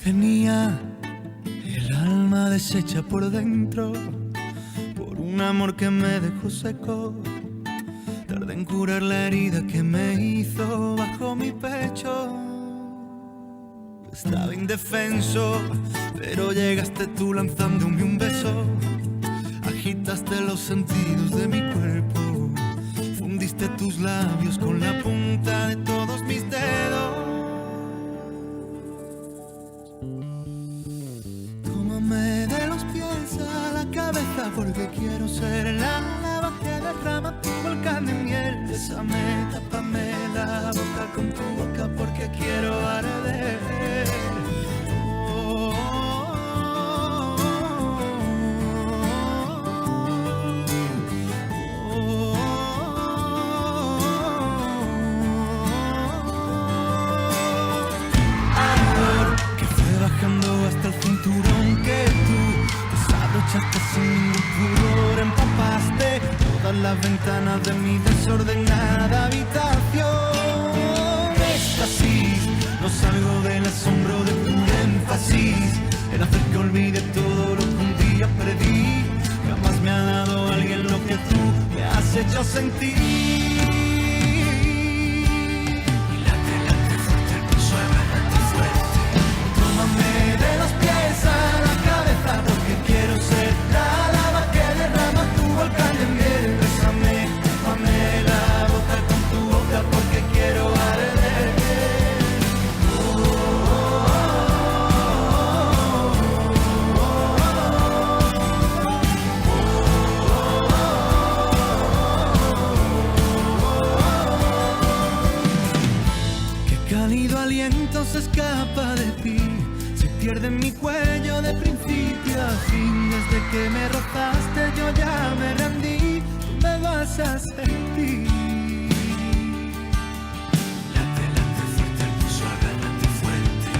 Tenía el alma deshecha por dentro, por un amor que me dejó seco. Tardé en curar la herida que me hizo bajo mi pecho. Estaba indefenso, pero llegaste tú lanzándome un beso. Agitaste los sentidos de mi cuerpo, fundiste tus labios con la punta de todos mis dedos. Tómame de los pies a la cabeza, porque quiero ser la lava que derrama tu volcán de miel. Bésame, tápame la boca con tu boca, porque quiero arder. Hasta el cinturón que tú desabrochaste sin ningún pudor, empapaste todas las ventanas de mi desordenada habitación. Éxtasis, no salgo del asombro de tu énfasis, en hacer que olvide todo lo que un día perdí. Jamás me ha dado alguien lo que tú me has hecho sentir. De los pies a la cabeza, porque quiero ser la lava que derrama tu volcán de miel. Bésame, tápame la boca con tu boca, porque quiero arder. Qué cálido aliento se escapa de ti, pierde en mi cuello de principio a fin. Desde que me rozaste yo ya me rendí, tú me vas a sentir. Late, late fuerte, el pulso late fuerte.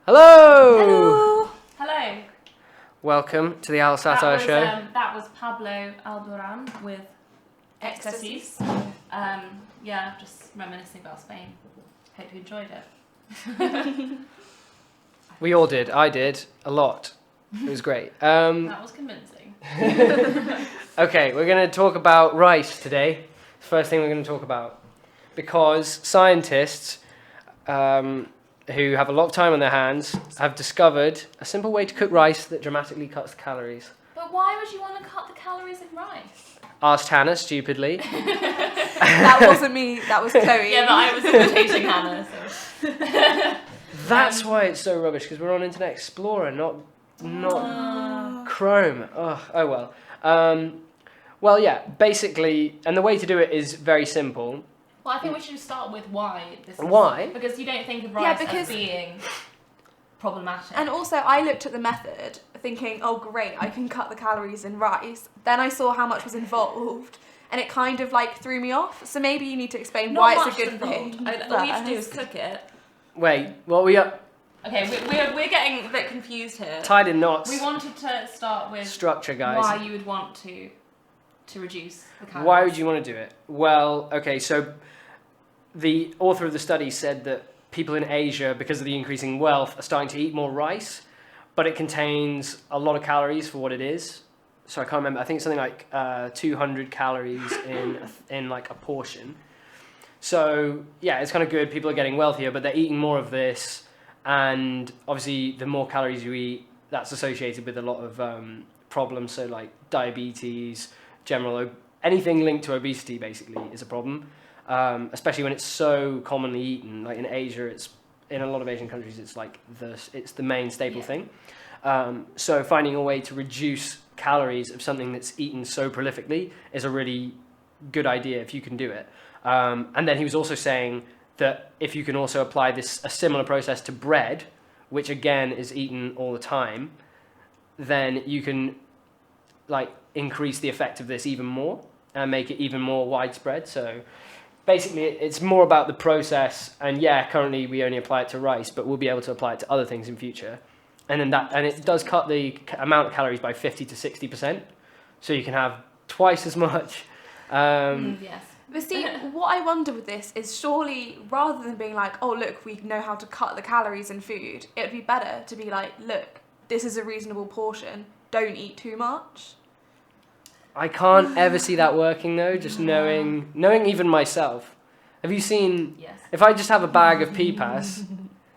Hello! Hello. Welcome to the Satire Show. That was Pablo Alboran with Ecstasies. Yeah, just reminiscing about Spain. Hope you enjoyed it. We all did. I did. A lot. It was great. That was convincing. Okay, we're going to talk about rice today. First thing we're going to talk about. Because scientists who have a lot of time on their hands have discovered a simple way to cook rice that dramatically cuts the calories. But why would you want to cut the calories in rice? Asked Hannah stupidly. That wasn't me, that was Chloe. Yeah, but I was imitating Hannah. So. That's why it's so rubbish, because we're on Internet Explorer, not Chrome. Oh well. Well, yeah, basically, and the way to do it is very simple. Well, I think we should start with why. Why? Because you don't think of rice as being problematic. And also, I looked at the method thinking, oh great, I can cut the calories in rice. Then I saw how much was involved, and it kind of like threw me off. So maybe you need to explain why it's a good thing. All we have to do is cook it. Wait, what we are... Okay, we're getting a bit confused here. Tied in knots. We wanted to start with structure, guys. Why you would want to reduce the calories. Why would you want to do it? Well, okay, so the author of the study said that people in Asia, because of the increasing wealth, are starting to eat more rice, but it contains a lot of calories for what it is. So I can't remember. I think something like 200 calories in like a portion. So yeah, it's kind of good. People are getting wealthier, but they're eating more of this, and obviously the more calories you eat, that's associated with a lot of problems. So like diabetes, anything linked to obesity basically is a problem, especially when it's so commonly eaten. Like in Asia, in a lot of Asian countries, it's like it's the main staple thing. So finding a way to reduce calories of something that's eaten so prolifically is a really good idea if you can do it. And then he was also saying that if you can also apply a similar process to bread, which again is eaten all the time, then you can like increase the effect of this even more and make it even more widespread. So basically it's more about the process, and currently we only apply it to rice, but we'll be able to apply it to other things in future. And then it does cut the amount of calories by 50 to 60%, so you can have twice as much. Yes. But see, what I wonder with this is surely rather than being like, oh look, we know how to cut the calories in food, it would be better to be like, look, this is a reasonable portion, don't eat too much. I can't ever see that working though, just knowing even myself. Have you seen, Yes. If I just have a bag of PPAS,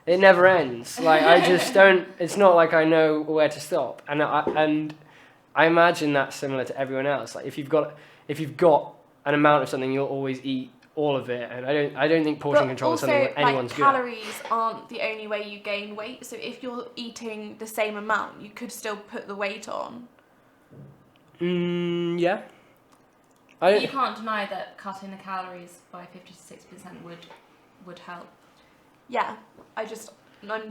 it never ends. Like I just don't, it's not like I know where to stop. And I imagine that's similar to everyone else. Like if you've got an amount of something, you'll always eat all of it. And I don't think portion control is something that anyone's good at. Calories aren't the only way you gain weight. So if you're eating the same amount, you could still put the weight on. Yeah. You can't deny that cutting the calories by 50 to 60% would help. Yeah, I'm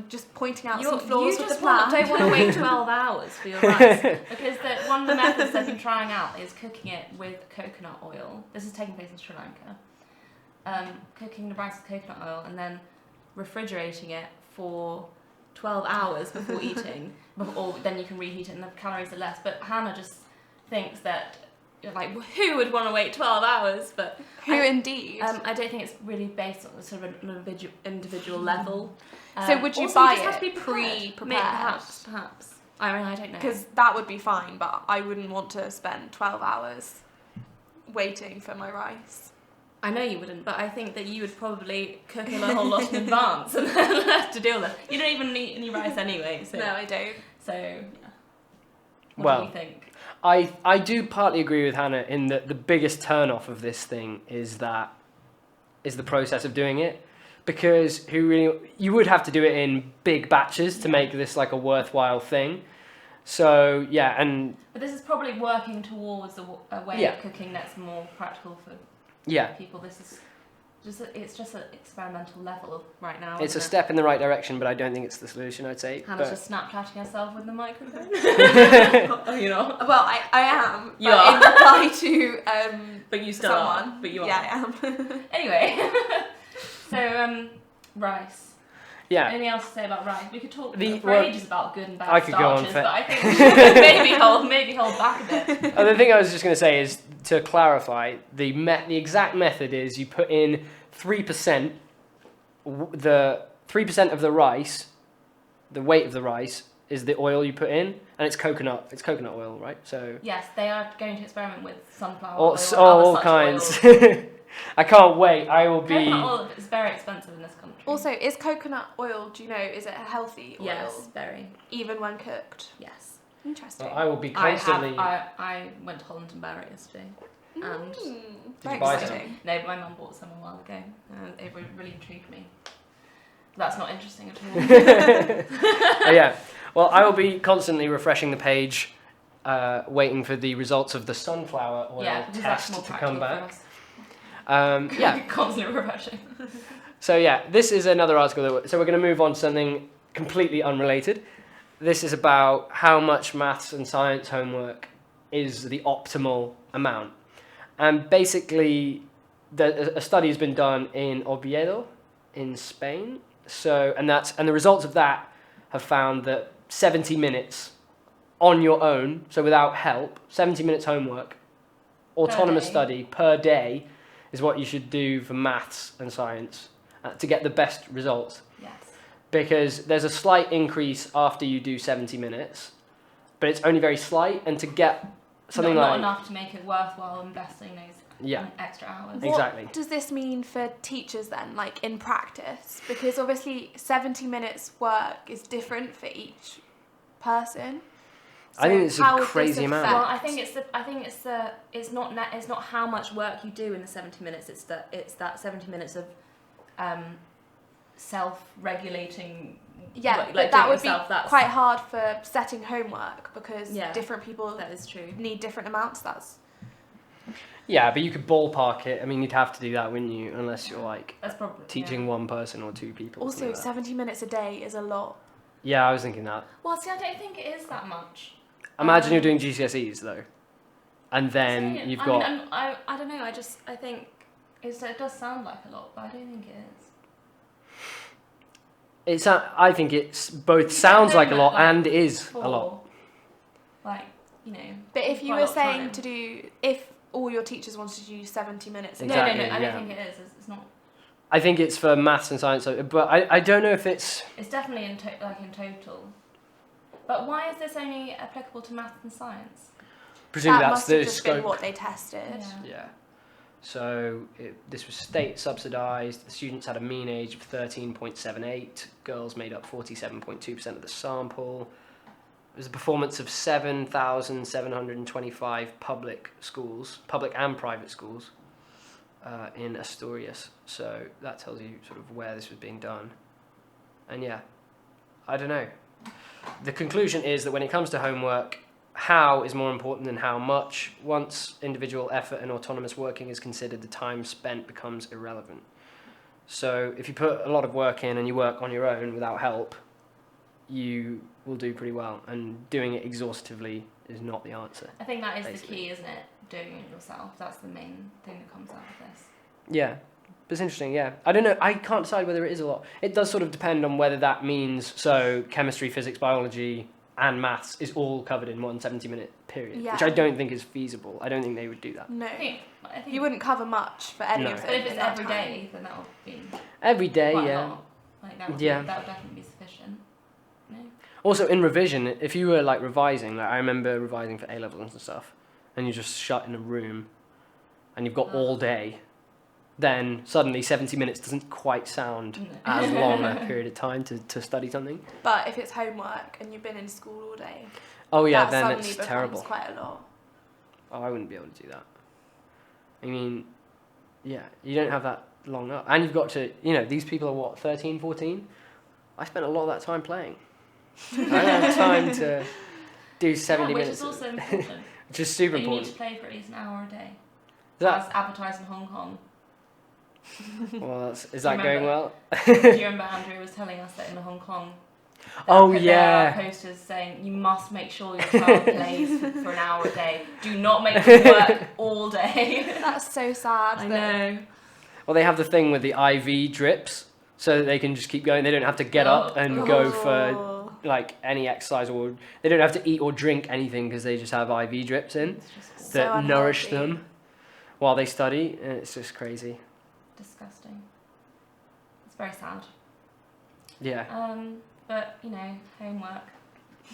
just pointing out some flaws with the You plan. don't want to wait 12 hours for your rice, because one of the methods they've been trying out is cooking it with coconut oil. This is taking place in Sri Lanka. Cooking the rice with coconut oil and then refrigerating it for 12 hours before eating, or then you can reheat it and the calories are less. But Hannah just thinks that, like, who would want to wait 12 hours? But indeed? I don't think it's really based on sort of an individual level. So would you also buy just have to be it pre-prepared? Perhaps. I mean, I don't know. Because that would be fine, but I wouldn't want to spend 12 hours waiting for my rice. I know you wouldn't, but I think that you would probably cook it a whole lot in advance and then have to deal with it. You don't even eat any rice anyway. So. No, I don't. So, yeah. What do you think? I do partly agree with Hannah in that the biggest turn-off of this thing is the process of doing it, because you would have to do it in big batches to make this like a worthwhile thing. So but this is probably working towards a way of cooking that's more practical for people. This is it's just an experimental level right now. It's a step in the right direction, but I don't think it's the solution, I'd say. Hannah's just Snapchatting herself with the microphone. Oh, you're not? Well, I am. You are. In reply to but you still someone. Are. But you are. Yeah, I am. Anyway, so rice. Yeah. Anything else to say about rice? We could talk for ages about good and bad I could starches, go on but I think we should maybe hold back a bit. The thing I was just going to say is, to clarify, the exact method is you put in 3%, the 3% of the rice, the weight of the rice is the oil you put in, and it's coconut oil, right? So yes, they are going to experiment with sunflower oil, oil, all kinds. I can't wait. I will be. Coconut oil is very expensive in this country. Also, is coconut oil, do you know, is it a healthy oil? Yes, very. Even when cooked? Yes. Interesting. Well, I will be constantly. I went to Holland and Barrett yesterday. And Did very you buy exciting. No, but my mum bought some a while ago. It really intrigued me. That's not interesting at all. Yeah. Well, I will be constantly refreshing the page, waiting for the results of the sunflower oil test to come back. Constantly refreshing. So this is another article. So we're going to move on to something completely unrelated. This is about how much maths and science homework is the optimal amount. And basically, a study has been done in Oviedo, in Spain. And the results of that have found that 70 minutes on your own, so without help, 70 minutes homework, autonomous study per day, is what you should do for maths and science to get the best results. Yes. Because there's a slight increase after you do 70 minutes, but it's only very slight, and to get something not like enough to make it worthwhile investing those extra hours. Exactly. What does this mean for teachers then, like in practice? Because obviously 70 minutes work is different for each person. I think it's a how would crazy this amount. affect- Well, it's not how much work you do in the 70 minutes. It's that 70 minutes of self-regulating. Yeah, like but doing that it would be yourself, that's- quite hard for setting homework because Yeah, different people That is true. need different amounts. That's Yeah, but you could ballpark it. I mean, you'd have to do that, wouldn't you? Unless you're like That's probably teaching one person or two people. also something like that. 70 minutes a day is a lot. Yeah, I was thinking that. Well, see, I don't think it is that much. Imagine you're doing GCSEs though, and then you've got. I don't know. I think it does sound like a lot, but I don't think it is. I think it's both sounds like a lot and is a lot. Like, you know. But if you quite a were lot of saying time. to do, if all your teachers wanted to do 70 minutes a Exactly, day, No, I yeah. don't think it is. It's not. I think it's for maths and science, but I don't know if it's. It's definitely in total. But why is this only applicable to maths and science? Presumably that that's must have the just scope. been what they tested. Yeah. So this was state subsidised. The students had a mean age of 13.78. Girls made up 47.2% of the sample. It was a performance of 7,725 public and private schools in Asturias. So that tells you sort of where this was being done. And yeah, I don't know. The conclusion is that when it comes to homework, how is more important than how much. Once individual effort and autonomous working is considered, the time spent becomes irrelevant. So if you put a lot of work in and you work on your own without help, you will do pretty well. And doing it exhaustively is not the answer. I think that is Basically. the key, isn't it? Doing it yourself. That's the main thing that comes out of this. Yeah, but it's interesting, yeah. I don't know, I can't decide whether it is a lot. It does sort of depend on whether that means, so chemistry, physics, biology, and maths is all covered in one 70-minute period, Yeah. which I don't think is feasible. I don't think they would do that. No, I think you wouldn't cover much for any No. of it. But if it's in that every time. day, then that would be Every day, quite a yeah. lot. Like that would Yeah. that would definitely be sufficient. No? Also, in revision, if you were like revising, like I remember revising for A-levels and stuff, and you're just shut in a room, and you've got all day, then suddenly 70 minutes doesn't quite sound No. as long a period of time to study something. But if it's homework and you've been in school all day, Oh yeah, that then suddenly it's becomes terrible. quite a lot. Oh, I wouldn't be able to do that. I mean, yeah, you don't have that long up. And you've got to, these people are what, 13, 14? I spent a lot of that time playing. I don't have time to do 70 which minutes. is also important. Which is super But you need important. to play for at least an hour a day. That- As advertised in Hong Kong. Well, is Do that you going remember? well? Do you remember Andrew was telling us that in Hong Kong? Oh, there yeah. are posters saying you must make sure your child plays for an hour a day. Do not make them work all day. That's so sad. I that- know. Well, they have the thing with the IV drips, so that they can just keep going. They don't have to get up and go for Oh. like any exercise, or they don't have to eat or drink anything because they just have IV drips in It's just So that nourish unhealthy. them while they study. And it's just crazy. disgusting. It's very sad. Yeah, But homework.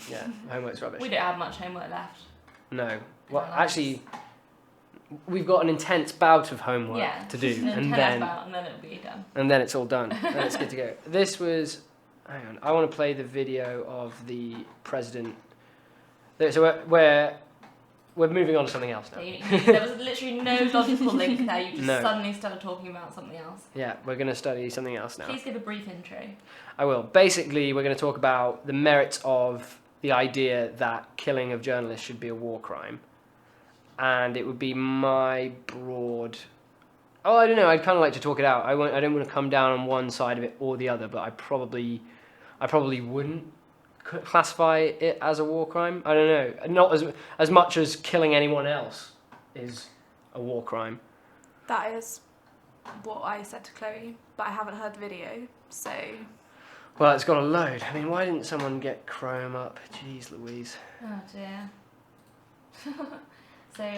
yeah. Homework's rubbish. We don't have much homework left. No. Well, our lives. actually, we've got an intense bout of homework Yeah. to do, And then it'll be done. and then it's all done. And it's good to go. This was. Hang on. I want to play the video of the president. So we're moving on to something else So now. there was literally no logical link there. You just No. suddenly started talking about something else. Yeah, we're going to study something else now. Please give a brief intro. I will. Basically, we're going to talk about the merits of the idea that killing of journalists should be a war crime. And it would be my broad... Oh, I don't know. I'd kind of like to talk it out. I don't want to come down on one side of it or the other, but I probably wouldn't classify it as a war crime. I don't know. Not as much as killing anyone else is a war crime. That is what I said to Chloe, but I haven't heard the video, so... Well, it's got a load. I mean, why didn't someone get Chrome up? Jeez Louise. Oh dear. So,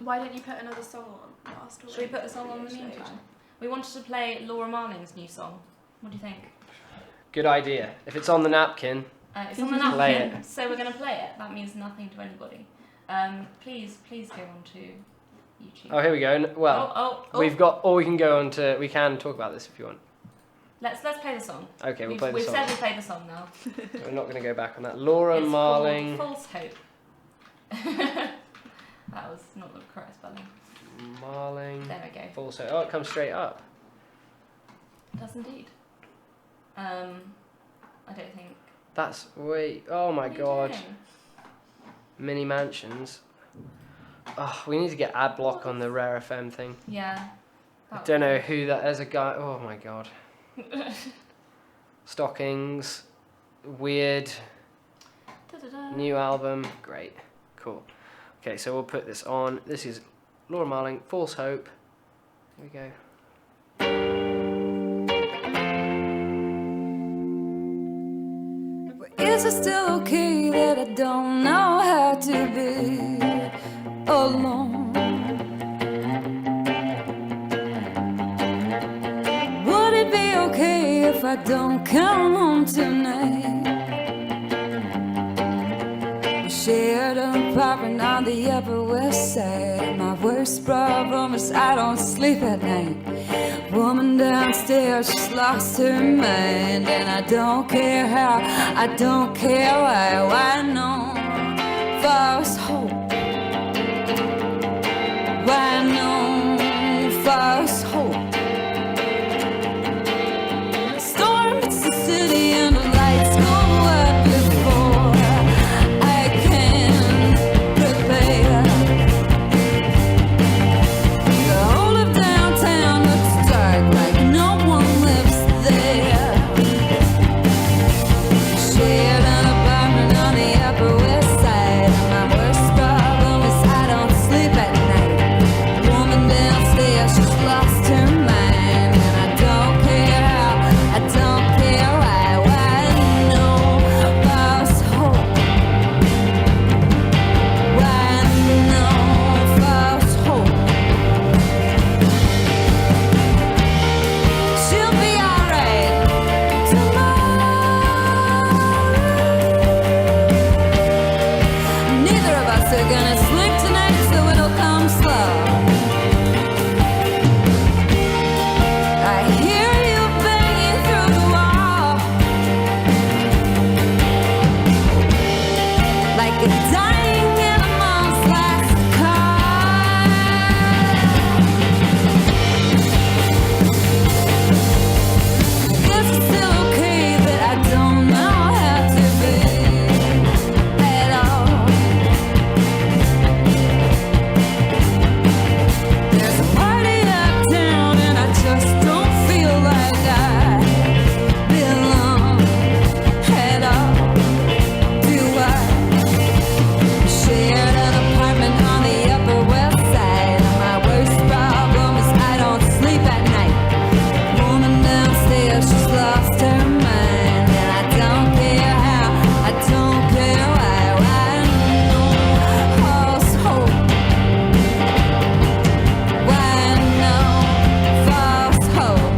Why don't you put another song on last should we put the song on in the meantime? We wanted to play Laura Marling's new song. What do you think? Good idea. If it's on the napkin, It's on the Play napkin, so we're going to play it. That means nothing to anybody. Please go on to YouTube. Oh, here we go. Well, we've got, or we can go on to, we can talk about this if you want. Let's play the song. Okay, we'll play the song. We've said we play the song now. So we're not going to go back on that. Laura Marling. It's called False Hope. That was not the correct spelling. Marling. There we go. False Hope. Oh, it comes straight up. It does indeed. I don't think. That's, wait, oh my god. Doing? Mini mansions. Oh, we need to get ad block on the Rare FM thing. Yeah. I don't know who that, there's a guy, oh my god. Stockings, weird, new album, great, cool. Okay, so we'll put this on. This is Laura Marling, False Hope. Here we go. Is it still okay that I don't know how to be alone? Would it be okay if I don't come home tonight? We shared an apartment on the Upper West Side. My worst problem is I don't sleep at night. Woman downstairs just lost her mind, and I don't care how, I don't care why no false hope. Why no false hope? Storm hits the city and the lights go out before I can prepare. The whole of downtown looks dark, like no one lives there. Shared an apartment on the Upper West Side, and my worst problem is I don't sleep at night. The woman downstairs just lost her mind, and I don't care how, I don't care why no false hope. Why no false hope? She'll be alright tomorrow. Neither of us are gonna sleep tonight, so it'll come slow. I hear you banging through the wall, like a dying animal's last call. Guess it's still okay that I don't know how to be at all. There's a party uptown and I just don't feel like I belong at all. Do I? Shared an apartment on the Upper West Side, and my worst problem is I don't sleep at night. Woman downstairs just lost her mind, and I don't care how, I don't care why no false hope. Why no false hope?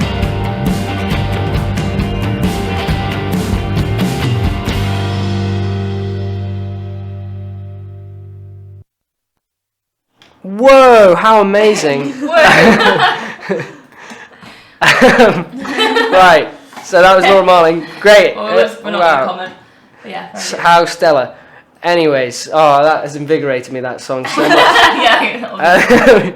Whoa, how amazing. Right, so that was Laura Marling. Great. We're not going to Wow. comment. But yeah, very good. How stellar. Anyways, oh, that has invigorated me, that song, so much. Yeah.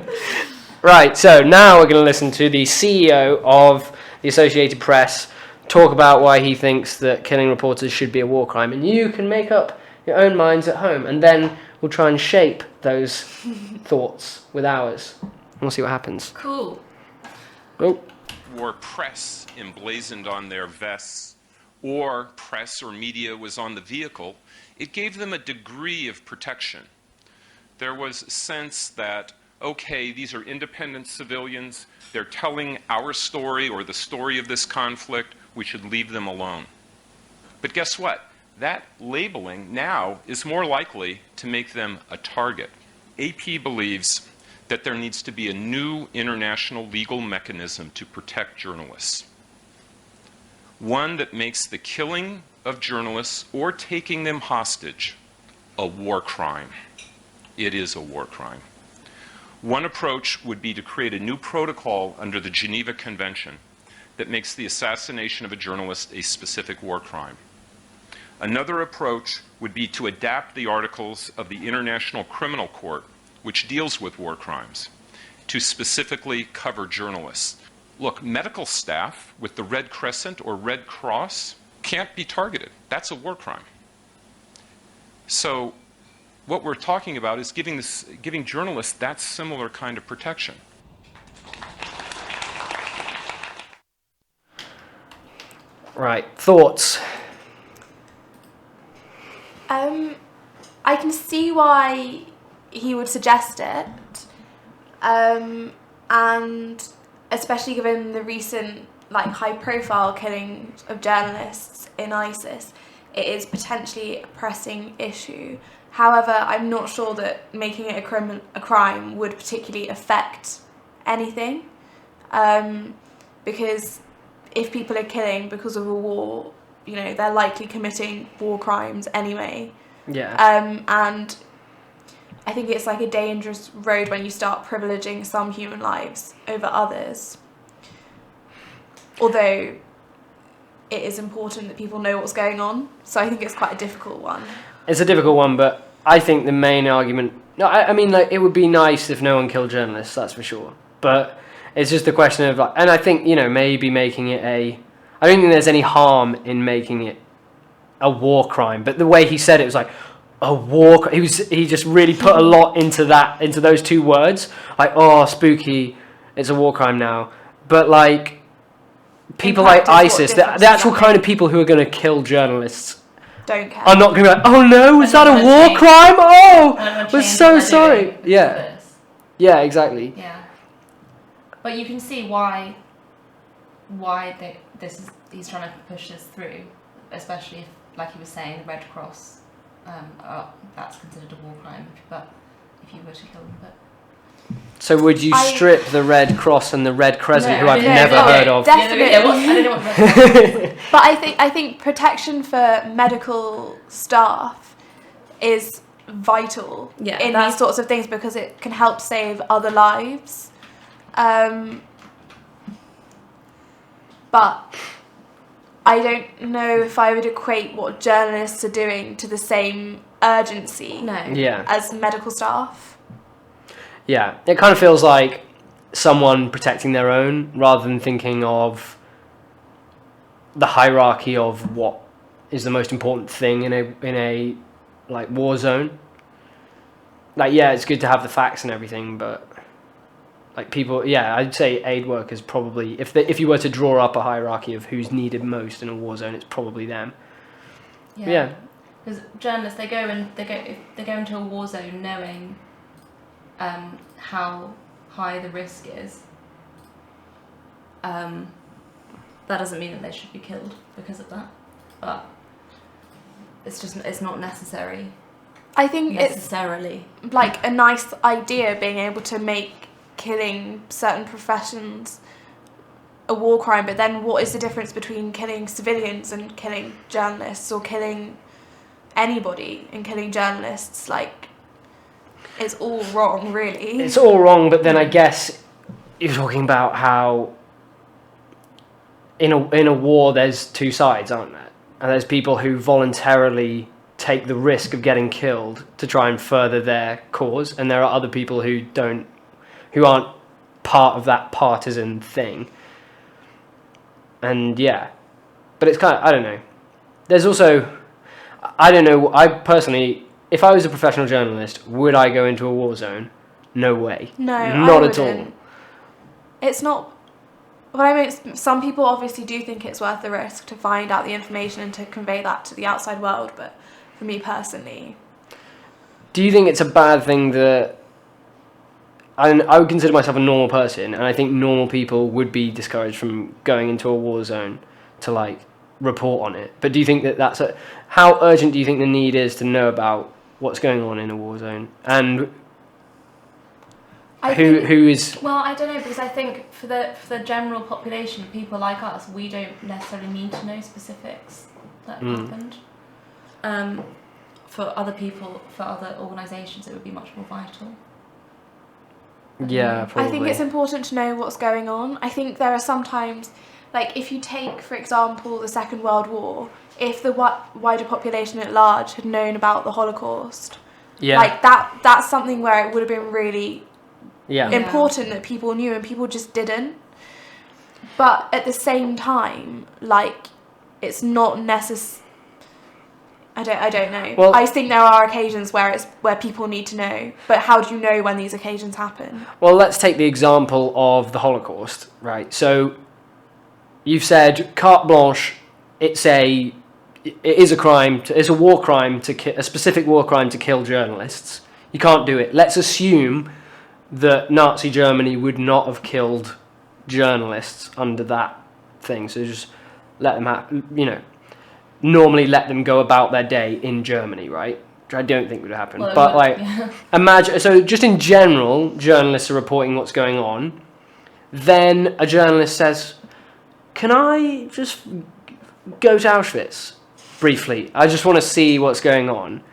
Right, so now we're going to listen to the CEO of the Associated Press talk about why he thinks that killing reporters should be a war crime. And you can make up your own minds at home, and then we'll try and shape those thoughts with ours. We'll see what happens. Cool. Oh. Wore press emblazoned on their vests, or press or media was on the vehicle, it gave them a degree of protection. There was a sense that, okay, these are independent civilians, they're telling our story or the story of this conflict, we should leave them alone. But guess what? That labeling now is more likely to make them a target. AP believes that there needs to be a new international legal mechanism to protect journalists. One that makes the killing of journalists or taking them hostage a war crime. it is a war crime. One approach would be to create a new protocol under the Geneva Convention that makes the assassination of a journalist a specific war crime. Another approach would be to adapt the articles of the International Criminal Court, which deals with war crimes, to specifically cover journalists. Look, medical staff with the Red Crescent or Red Cross can't be targeted. That's a war crime. So what we're talking about is giving journalists that similar kind of protection. Right, thoughts? I can see why he would suggest it, and especially given the recent high-profile killing of journalists in ISIS, it is potentially a pressing issue. However, I'm not sure that making it a crime would particularly affect anything, because if people are killing because of a war, they're likely committing war crimes anyway. Yeah. And I think it's a dangerous road when you start privileging some human lives over others. Although it is important that people know what's going on, so I think it's quite a difficult one. It's a difficult one, but I think the main argument... No, I mean, it would be nice if no one killed journalists, that's for sure. But it's just a question of... and I think, maybe making it a... I don't think there's any harm in making it a war crime, but the way he said it was a war... He just really put a lot into those two words. Spooky, it's a war crime now. But, people like ISIS, the actual kind of people who are going to kill journalists... Don't care. I'm not going to be oh no, was that a war crime? Oh, we're so sorry. Yeah. Yeah, exactly. Yeah. But you can see why he's trying to push this through, especially if, like he was saying, the Red Cross, that's considered a war crime, but if you were to kill them. But so would you strip the Red Cross and the Red Crescent, who I've no, never heard of? Definitely. I don't know what Red Cross is. But I think protection for medical staff is vital in these sorts of things because it can help save other lives. But I don't know if I would equate what journalists are doing to the same urgency as medical staff. Yeah, it kind of feels like someone protecting their own rather than thinking of the hierarchy of what is the most important thing in a war zone. It's good to have the facts and everything, but people, I'd say aid workers probably, if you were to draw up a hierarchy of who's needed most in a war zone, it's probably them. Yeah. Because journalists, they go into a war zone knowing how high the risk is. That doesn't mean that they should be killed because of that, but it's not necessary. I think necessarily. It's a nice idea being able to make killing certain professions a war crime, but then what is the difference between killing civilians and killing journalists, or killing anybody and killing journalists? It's all wrong, really. It's all wrong, but then I guess you're talking about how in a war there's two sides, aren't there? And there's people who voluntarily take the risk of getting killed to try and further their cause, and there are other people who aren't part of that partisan thing. And but it's kind of, I don't know. There's also, I don't know, I personally, if I was a professional journalist, would I go into a war zone? No way. No, not at all. It's not. But I mean, some people obviously do think it's worth the risk to find out the information and to convey that to the outside world, but for me personally... Do you think it's a bad thing that... I would consider myself a normal person, and I think normal people would be discouraged from going into a war zone to, report on it. But do you think that's how urgent do you think the need is to know about what's going on in a war zone? And... Who is... Well, I don't know, because I think for the general population, people like us, we don't necessarily need to know specifics that happened. for other people, for other organisations, it would be much more vital. Yeah, probably. I think it's important to know what's going on. I think there are sometimes, like if you take, for example, the Second World War, if the wider population at large had known about the Holocaust, like that's something where it would have been really important that people knew, and people just didn't. But at the same time, like, it's not necessary. I don't know. Well, I think there are occasions where people need to know, but how do you know when these occasions happen? Well, let's take the example of the Holocaust, right? So you've said carte blanche. It is a crime. It's a war crime a specific war crime to kill journalists. You can't do it. Let's assume that Nazi Germany would not have killed journalists under that thing. So just let them normally let them go about their day in Germany, right? Which I don't think would happen. Well, but imagine, so just in general, journalists are reporting what's going on. Then a journalist says, can I just go to Auschwitz briefly? I just want to see what's going on.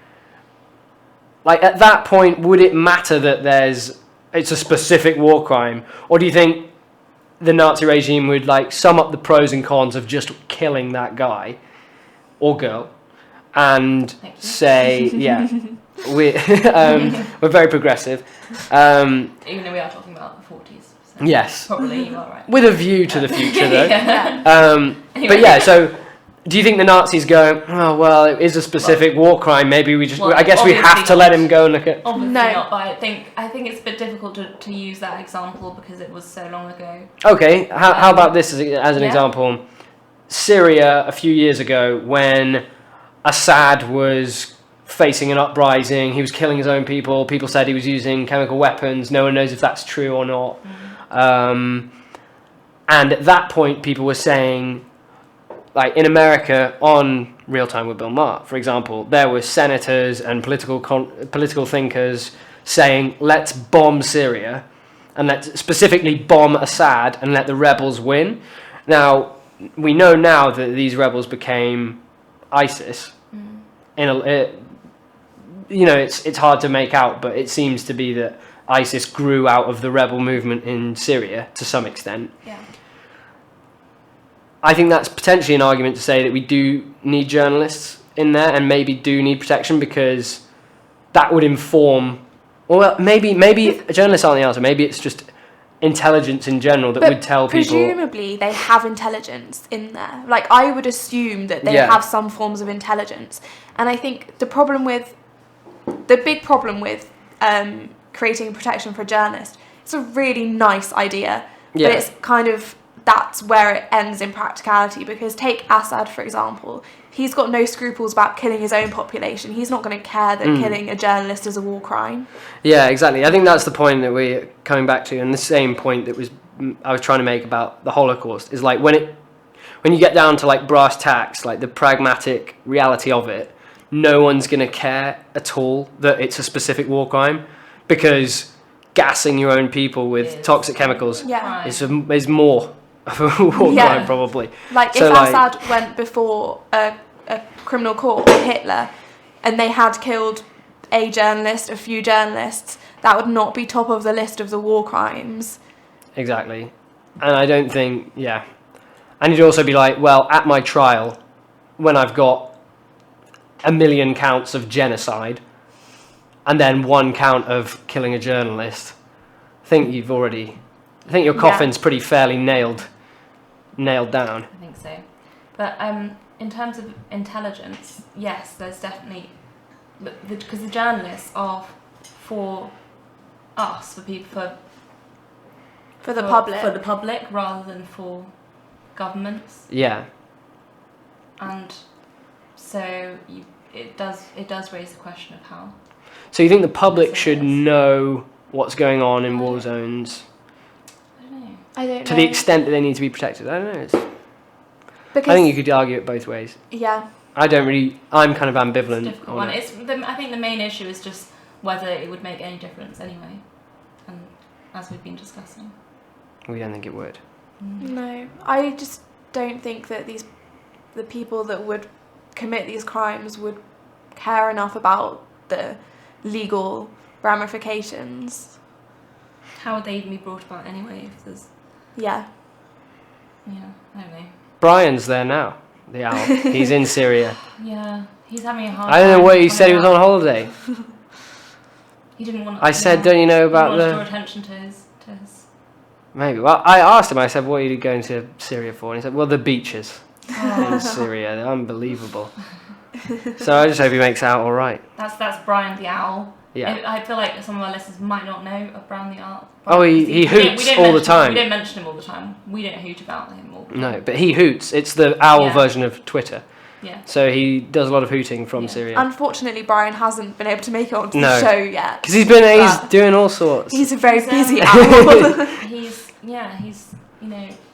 Like, at that point, would it matter that it's a specific war crime? Or do you think the Nazi regime would sum up the pros and cons of just killing that guy or girl and say, we're very progressive. Even though we are talking about the 40s. So yes. Probably you are right. With a view to the future, though. Anyway. But yeah, so do you think the Nazis go, oh, well, it is a specific war crime, maybe we just, I guess we have to let him go and look at... Obviously not, but I think it's a bit difficult to use that example because it was so long ago. Okay, how about this as an example? Syria, a few years ago, when Assad was facing an uprising, he was killing his own people, people said he was using chemical weapons, no one knows if that's true or not. And at that point, people were saying, in America, on Real Time with Bill Maher, for example, there were senators and political thinkers saying, let's bomb Syria, and let's specifically bomb Assad and let the rebels win. Now, we know now that these rebels became ISIS. It's hard to make out, but it seems to be that ISIS grew out of the rebel movement in Syria to some extent. Yeah. I think that's potentially an argument to say that we do need journalists in there and maybe do need protection, because that would inform... Well, maybe journalists aren't the answer. Maybe it's just intelligence in general that would tell people... Presumably they have intelligence in there. I would assume that they have some forms of intelligence. And I think the big problem with creating protection for journalists, it's a really nice idea, but it's kind of... That's where it ends in practicality, because take Assad, for example. He's got no scruples about killing his own population. He's not going to care that killing a journalist is a war crime. Yeah, exactly. I think that's the point that we're coming back to, and the same point that I was trying to make about the Holocaust is when you get down to brass tacks, the pragmatic reality of it, no one's going to care at all that it's a specific war crime, because gassing your own people with toxic chemicals is more of a war crime, probably. If Assad went before a criminal court with Hitler and they had killed a journalist, a few journalists, that would not be top of the list of the war crimes. Exactly. And I don't think, And you'd also be at my trial, when I've got 1 million counts of genocide and then 1 count of killing a journalist, I think your coffin's pretty fairly nailed down. I think so. But in terms of intelligence, yes, there's definitely... Because the journalists are for us, for people... For the public. For the public, rather than for governments. Yeah. And so it does raise the question of how... So you think the public should know what's going on in war zones? I don't know. To the extent that they need to be protected. I don't know. I think you could argue it both ways. Yeah. I'm kind of ambivalent. It's a difficult one. I think the main issue is just whether it would make any difference anyway. And as we've been discussing. We don't think it would. No. I just don't think that the people that would commit these crimes would care enough about the legal ramifications. How would they even be brought about anyway? If there's, Yeah. I don't know. Brian's there now, the owl. He's in Syria. Yeah, he's having a hard I don't know time what he coming said he was out. on holiday. He didn't want. I said, don't you know about he wanted to the... draw attention to his. Maybe. Well, I asked him, I said, what are you going to Syria for? And he said, well, the beaches in Syria. They're unbelievable. So I just hope he makes out all right. That's Brian the Owl. Yeah. I feel like some of our listeners might not know of Brian the Owl. Oh, he hoots all the time. We don't mention him all the time. We don't hoot about him all the time. No, but he hoots. It's the owl Yeah. version of Twitter. Yeah. So he does a lot of hooting from Yeah. Syria. Unfortunately, Brian hasn't been able to make it onto No. the show yet. Because he's doing all sorts. He's a very He's, busy owl. He's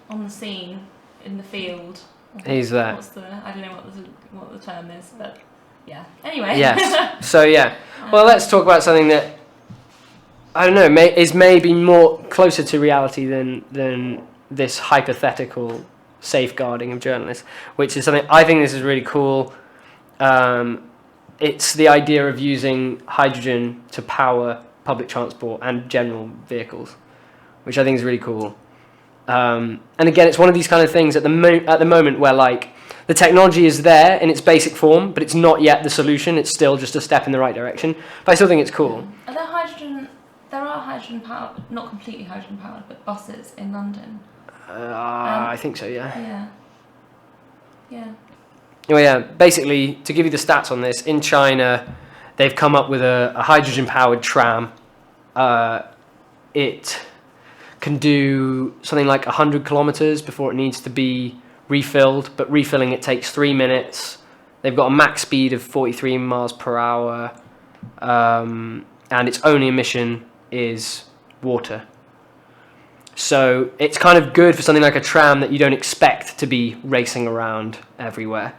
on the scene in the field. He's there. I don't know what the term is, but yeah. Anyway. Yes. So yeah. Well, let's talk about something that I don't know is maybe more closer to reality than this hypothetical safeguarding of journalists, which is something I think this is really cool. It's the idea of using hydrogen to power public transport and general vehicles, which I think is really cool. And again, it's one of these kind of things at the moment where like the technology is there in its basic form, but it's not yet the solution. It's still just a step in the right direction. But I still think it's cool. Are there hydrogen powered, not completely hydrogen powered, but buses in London? I think so, yeah. Yeah. Yeah. Well, yeah, basically, to give you the stats on this, in China, they've come up with a hydrogen-powered tram. It can do something like 100 kilometers before it needs to be refilled, but refilling it takes 3 minutes. They've got a max speed of 43 miles per hour, and its only emission is water. So it's kind of good for something like a tram that you don't expect to be racing around everywhere.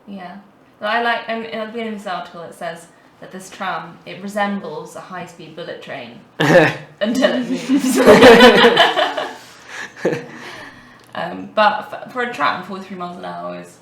Yeah. But I like, at the beginning of this article it says that this tram, it resembles a high-speed bullet train until it moves. But for a tram, 43 miles an hour is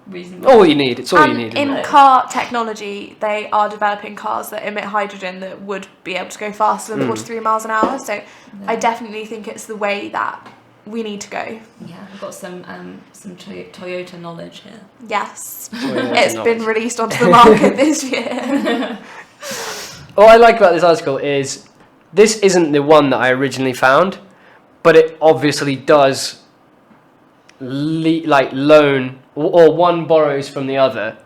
reasonable. All you need. It's all you need. In Isn't it? car technology, they are developing cars that emit hydrogen that would be able to go faster than 43 miles an hour. So I definitely think it's the way that we need to go. Yeah, we've got some Toyota knowledge here. Yes. Toyota It's knowledge. been released onto the market this year. All I like about this article is this isn't the one that I originally found, but it obviously does loan or one borrows from the other,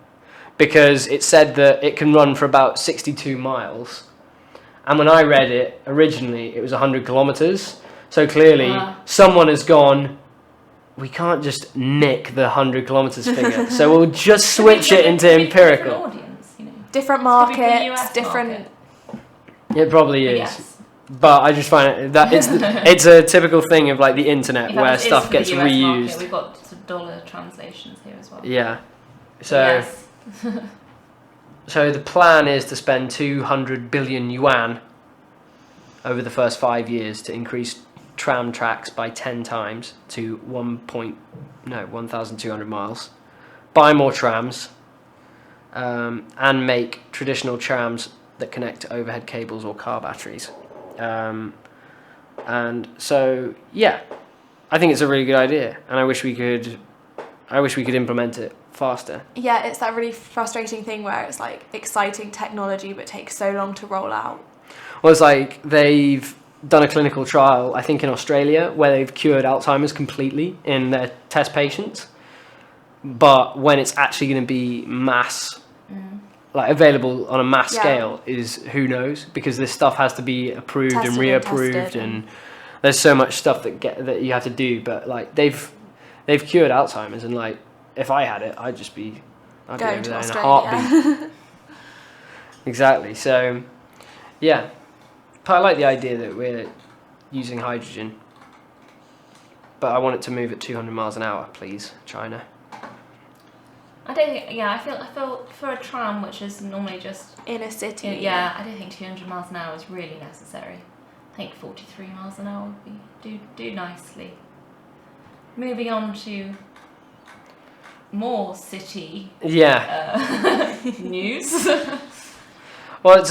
because it said that it can run for about 62 miles. And when I read it originally, it was 100 kilometers. So clearly someone has gone, we can't just nick the 100 kilometers figure. So we'll just switch it into empirical. Audience, you know. Different Could be the markets, US different... market. It probably is. Yes. But I just find it that it's a typical thing of like the internet In where fact, it is stuff for the gets US market. reused. We've got some dollar translations here as well. Yeah. So Yes. so the plan is to spend 200 billion yuan over the first 5 years to increase tram tracks by 10 times to 1,200 miles. Buy more trams, and make traditional trams that connect to overhead cables or car batteries. And so, yeah, I think it's a really good idea, and I wish we could implement it faster. Yeah, it's that really frustrating thing where it's like exciting technology but takes so long to roll out. Well, it's like they've done a clinical trial, I think in Australia, where they've cured Alzheimer's completely in their test patients. But when it's actually going to be like available on a mass scale is who knows, because this stuff has to be approved Tested and and reapproved, tested and there's so much stuff that you have to do. But like they've cured Alzheimer's, and like if I had it, I'd be Going over to there in a Australia. heartbeat. Exactly. So yeah, but I like the idea that we're using hydrogen, but I want it to move at 200 miles an hour, please, China. I don't think. Yeah, I feel for a tram, which is normally just In a city. yeah, I don't think 200 miles an hour is really necessary. I think 43 miles an hour would do nicely. Moving on to more city Yeah. news. Well,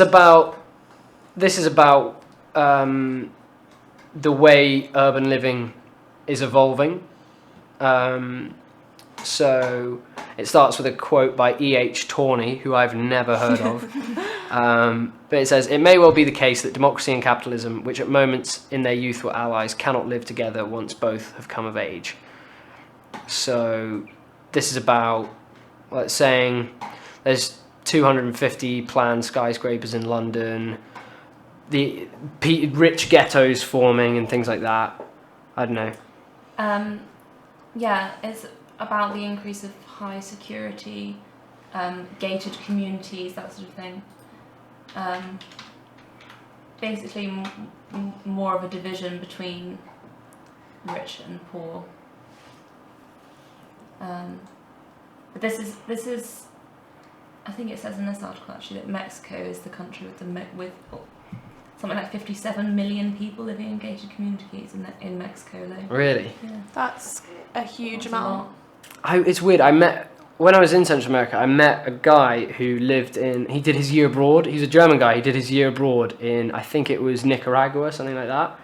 this is about the way urban living is evolving. So it starts with a quote by E.H. Tawney, who I've never heard of. But it says, "It may well be the case that democracy and capitalism, which at moments in their youth were allies, cannot live together once both have come of age." So this is about, like, saying there's 250 planned skyscrapers in London, the rich ghettos forming and things like that. I don't know. Yeah, it's about the increase of high security, gated communities, that sort of thing. Basically, more of a division between rich and poor. But this is, I think it says in this article actually that Mexico is the country with something like 57 million people living in gated communities in Mexico alone. Really? Yeah. That's a huge That's a amount. lot. It's weird. When I was in Central America, I met a guy who he did his year abroad. He's a German guy. He did his year abroad in, I think it was Nicaragua, something like that.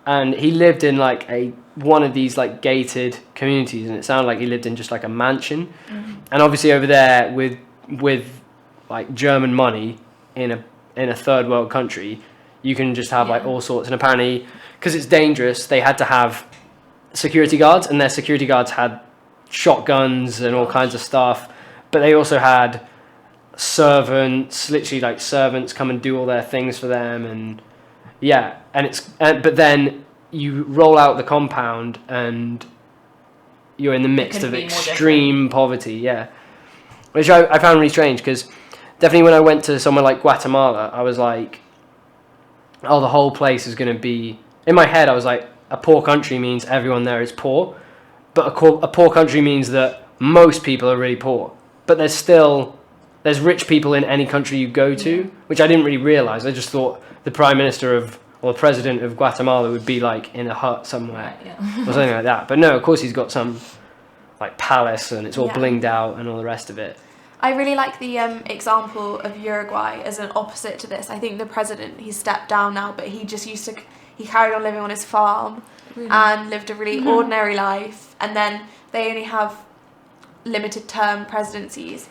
And he lived in like one of these like gated communities, and it sounded like he lived in just like a mansion. Mm-hmm. And obviously over there with like German money in a third world country, you can just have like all sorts. And apparently, because it's dangerous, they had to have security guards, and their security guards had shotguns and all kinds of stuff. But they also had servants, literally like servants come and do all their things for them. And yeah, but then you roll out the compound and you're in the midst of extreme poverty. Yeah, which I found really strange, because definitely when I went to somewhere like Guatemala, I was like, oh, the whole place is going to be... In my head, I was like, a poor country means everyone there is poor. But a poor country means that most people are really poor. But there's rich people in any country you go to, which I didn't really realise. I just thought the Prime Minister or the President of Guatemala would be like in a hut somewhere, or something like that. But no, of course he's got some like palace and it's all blinged out and all the rest of it. I really like the example of Uruguay as an opposite to this. I think the president, he's stepped down now, but he carried on living on his farm and lived a really ordinary life. And then they only have limited term presidencies.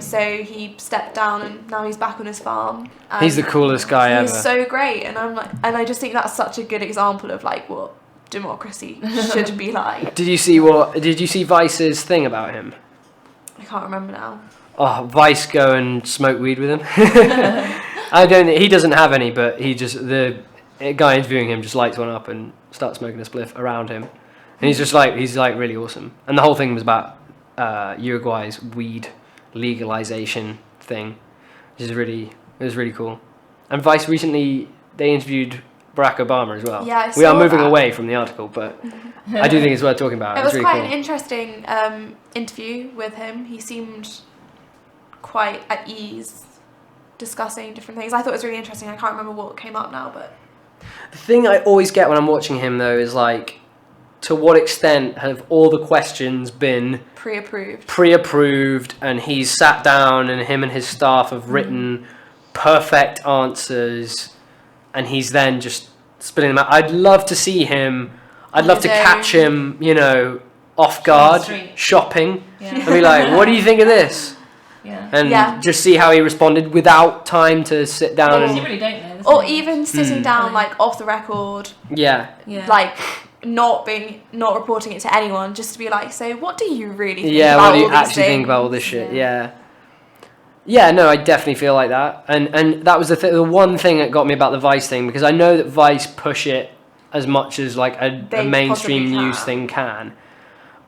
So he stepped down and now he's back on his farm. He's the coolest guy ever. He's so great. And I just think that's such a good example of like what democracy should be like. Did you see Vice's thing about him? I can't remember now. Oh, Vice go and smoke weed with him. He doesn't have any, but the guy interviewing him just lights one up and starts smoking a spliff around him, and he's like really awesome. And the whole thing was about Uruguay's weed legalization thing, which is it was really cool. And Vice recently, they interviewed Barack Obama as well. Yeah, we are moving away from the article, but I do think it's worth talking about. It was really quite cool. an interesting interview with him. He seemed quite at ease discussing different things. I thought it was really interesting. I can't remember what came up now, but the thing I always get when I'm watching him though is like, to what extent have all the questions been pre-approved, and he's sat down and him and his staff have written perfect answers, and he's then just spitting them out. I'd love to see him. I'd love to catch him, off guard, shopping, and be like, "What do you think of this?" And just see how he responded without time to sit down. You really don't know. Or even sitting down like off the record. Yeah. Like not reporting it to anyone, just to be like, so what do you really think about about what do you all these actually things? think about all this shit? Yeah, no, I definitely feel like that. And that was the one thing that got me about the Vice thing, because I know that Vice push it as much as like a mainstream news thing can.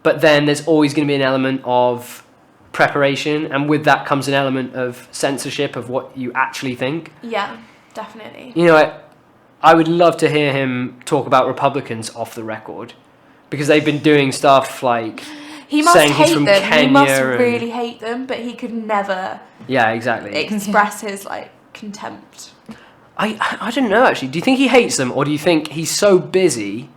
But then there's always going to be an element of preparation, and with that comes an element of censorship of what you actually think. Yeah, definitely. I would love to hear him talk about Republicans off the record, because they've been doing stuff like he must saying hate he's from them. Kenya. He must really hate them, but he could never express his like contempt. I don't know actually. Do you think he hates them, or do you think he's so busy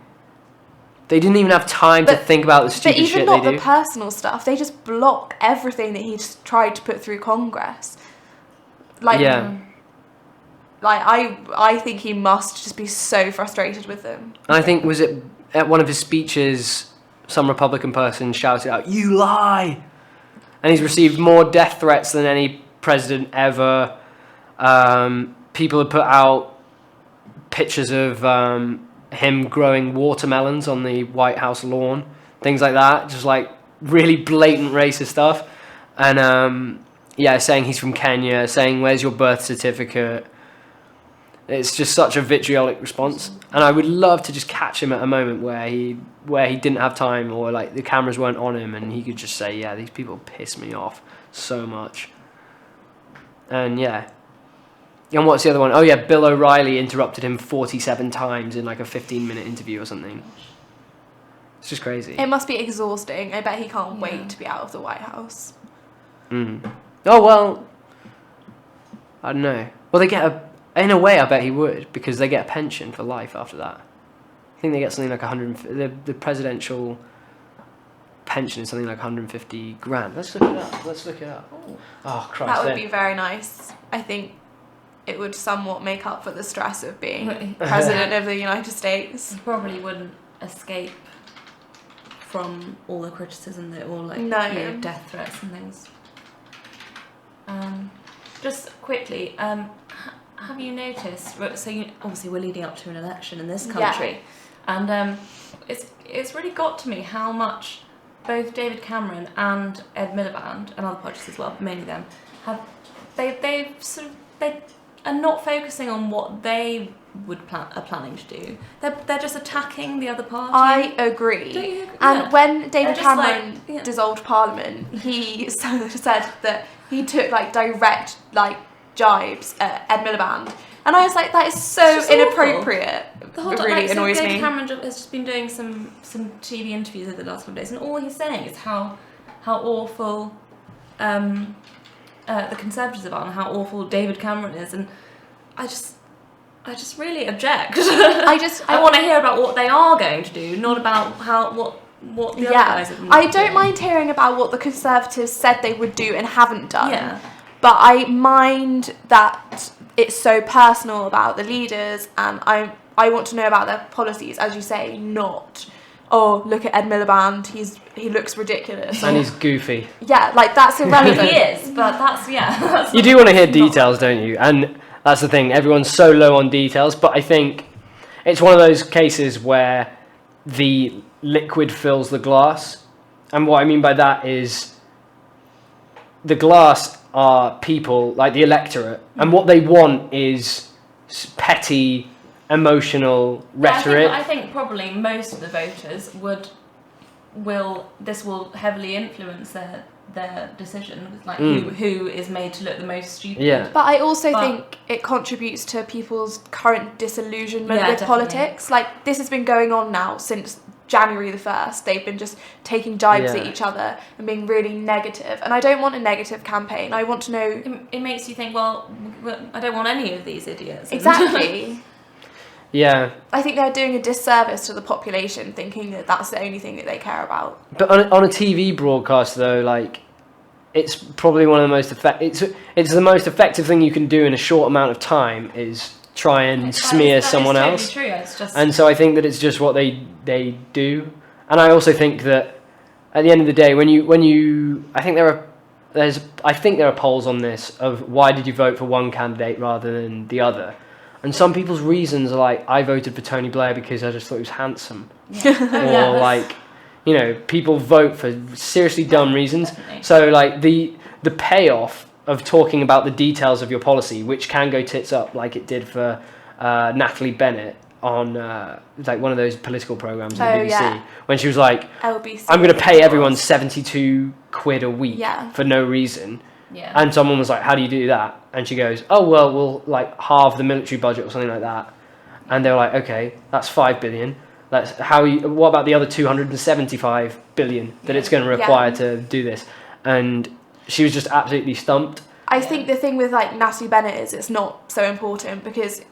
They didn't even have time to think about the But stupid even shit not they the do. personal stuff, they just block everything that he's tried to put through Congress. Like, Yeah. like I think he must just be so frustrated with them. And I think, was it at one of his speeches, some Republican person shouted out, "You lie!" And he's received more death threats than any president ever. People have put out pictures of him growing watermelons on the White House lawn, things like that, just like really blatant racist stuff. And saying he's from Kenya, saying where's your birth certificate. It's just such a vitriolic response, and I would love to just catch him at a moment where he didn't have time, or like the cameras weren't on him, and he could just say, "Yeah, these people piss me off so much." And yeah. And what's the other one? Oh yeah, Bill O'Reilly interrupted him 47 times in like a 15-minute interview or something. It's just crazy. It must be exhausting. I bet he can't wait to be out of the White House. Oh well, I don't know. Well, they get in a way, I bet he would, because they get a pension for life after that. I think they get something like 100. The presidential pension is something like 150 grand. Let's look it up. Oh Christ! That would be very nice. I think it would somewhat make up for the stress of being president of the United States. You probably wouldn't escape from all the criticism that all like death threats and things. Just quickly, have you noticed? So obviously we're leading up to an election in this country, and it's really got to me how much both David Cameron and Ed Miliband and other podcasts as well, but mainly them, they are not focusing on what they are planning to do. They're just attacking the other party. I agree. Don't you? And Yeah. when David just Cameron like, dissolved Parliament, he said that he took like direct jibes at Ed Miliband, and I was like, that is so It's just inappropriate. The whole It time, really annoys David me. Cameron has just been doing some TV interviews over the last couple of days, and all he's saying is how awful the Conservatives are and how awful David Cameron is, and I just really object. I want to hear about what they are going to do, not about what the other guys have been I don't doing. mind hearing about what the Conservatives said they would do and haven't done. Yeah. But I mind that it's so personal about the leaders, and I want to know about their policies, as you say, not, oh, look at Ed Miliband, he looks ridiculous. And he's goofy. Yeah, like that's irrelevant. He is, but that's You do want to hear details, don't you? And that's the thing, everyone's so low on details, but I think it's one of those cases where the liquid fills the glass. And what I mean by that is the glass are people, like the electorate, and what they want is petty, emotional rhetoric. I think probably most of the voters will heavily influence their decision, like who is made to look the most stupid. Yeah. But I also think it contributes to people's current disillusionment with definitely. politics. Like, this has been going on now since January the 1st. They've been just taking jibes at each other and being really negative. And I don't want a negative campaign. I want to know... It makes you think, well, I don't want any of these idiots. Exactly. Yeah. I think they're doing a disservice to the population, thinking that that's the only thing that they care about. But on a TV broadcast, though, like, it's probably one of the most it's the most effective thing you can do in a short amount of time is try and smear someone else. True. It's just... And so I think that it's just what they do. And I also think that at the end of the day, when you I think there are polls on this of why did you vote for one candidate rather than the other. And some people's reasons are like, I voted for Tony Blair because I just thought he was handsome. Or like, you know, people vote for seriously dumb reasons. Definitely. So like the payoff of talking about the details of your policy, which can go tits up like it did for Natalie Bennett on like one of those political programs on the BBC, when she was like, LBC. I'm going to pay everyone 72 quid a week for no reason. Yeah. And someone was like, how do you do that? And she goes, oh, well, we'll like halve the military budget or something like that. And they were like, okay, that's 5 billion. What about the other 275 billion that it's going to require to do this? And she was just absolutely stumped. I think the thing with like Natalie Bennett is it's not so important because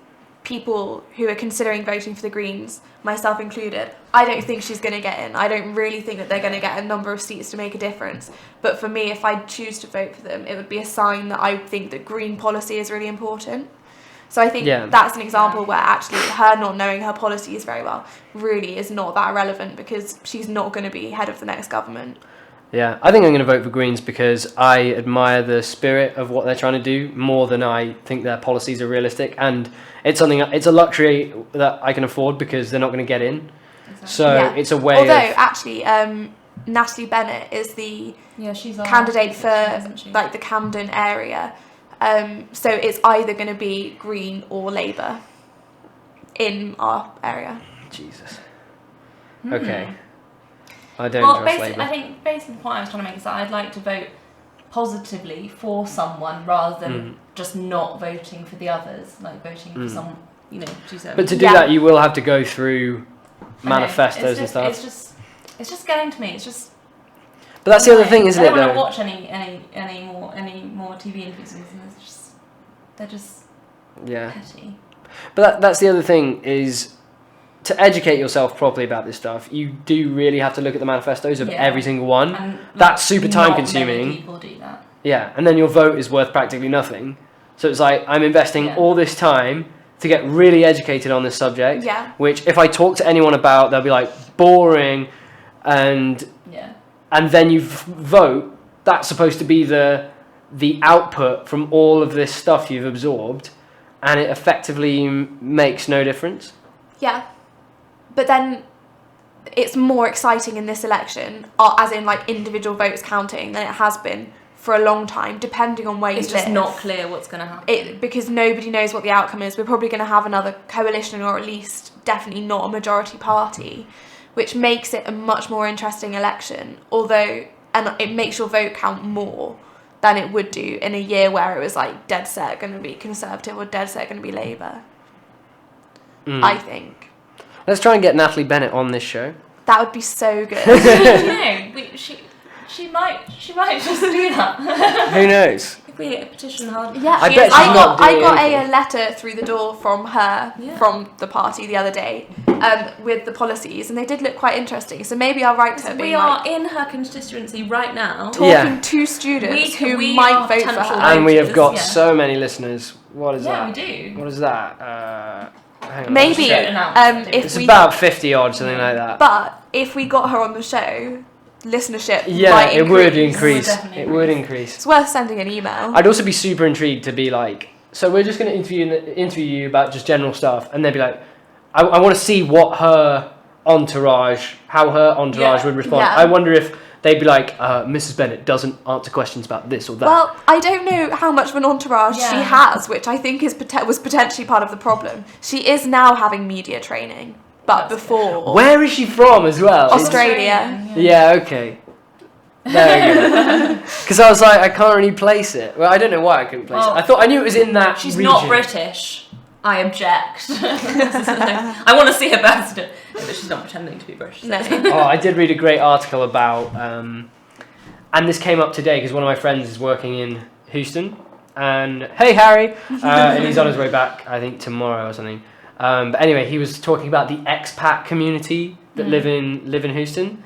people who are considering voting for the Greens, myself included, I don't think she's going to get in. I don't really think that they're going to get a number of seats to make a difference. But for me, if I choose to vote for them, it would be a sign that I think that green policy is really important. So I think that's an example where actually her not knowing her policies very well really is not that relevant, because she's not going to be head of the next government. Yeah, I think I'm going to vote for Greens because I admire the spirit of what they're trying to do more than I think their policies are realistic, and it's a luxury that I can afford because they're not going to get in. Exactly. So it's a way. Although actually, Natalie Bennett is the she's candidate for like the Camden area. So it's either going to be Green or Labour in our area. Jesus. Okay. I don't trust Labour. I think basically the point I was trying to make is that I'd like to vote positively for someone rather than just not voting for the others, like voting for some, But to do that, you will have to go through manifestos and stuff. It's just getting to me. It's just. But that's the other thing, isn't it? I don't want to watch any more TV interviews. They're just petty. But that's the other thing is, to educate yourself properly about this stuff, you do really have to look at the manifestos of every single one. And that's super time consuming. Many people do that. Yeah, and then your vote is worth practically nothing. So it's like, I'm investing all this time to get really educated on this subject, which if I talk to anyone about, they'll be like, boring, and then you vote. That's supposed to be the output from all of this stuff you've absorbed, and it effectively makes no difference. Yeah. But then it's more exciting in this election, as in like individual votes counting, than it has been for a long time, depending on where you live. It's just not clear what's going to happen. Because nobody knows what the outcome is. We're probably going to have another coalition, or at least definitely not a majority party, which makes it a much more interesting election. And it makes your vote count more than it would do in a year where it was like dead set going to be Conservative or dead set going to be Labour. I think. Let's try and get Natalie Bennett on this show. That would be so good. She might just do that. Who knows? If we petition hard. Yeah, I bet she's not doing I got anything. a letter through the door from her, from the party the other day, with the policies, and they did look quite interesting. So maybe I'll write to her. We are in her constituency right now, talking to students who might vote for her, and we have got so many listeners. What is that? Yeah, we do. What is that? Hang on, maybe it's about 50 odd, something like that. But if we got her on the show, listenership might increase. It would increase. It's worth sending an email. I'd also be super intrigued to be like, so we're just going to interview you about just general stuff, and they'd be like, I want to see what how her entourage would respond. Yeah. I wonder if they'd be like, Mrs. Bennett doesn't answer questions about this or that. Well, I don't know how much of an entourage she has, which I think was potentially part of the problem. She is now having media training, but before... Where is she from as well? Australia. Yeah, okay. There we go. Because I was like, I can't really place it. Well, I don't know why I couldn't place it. I knew it was in that She's region. not British. I object. I want to see her birth certificate. No, but she's not pretending to be British. No. I did read a great article about, and this came up today because one of my friends is working in Houston, and hey Harry, and he's on his way back, I think tomorrow or something. But anyway, he was talking about the expat community that live in Houston,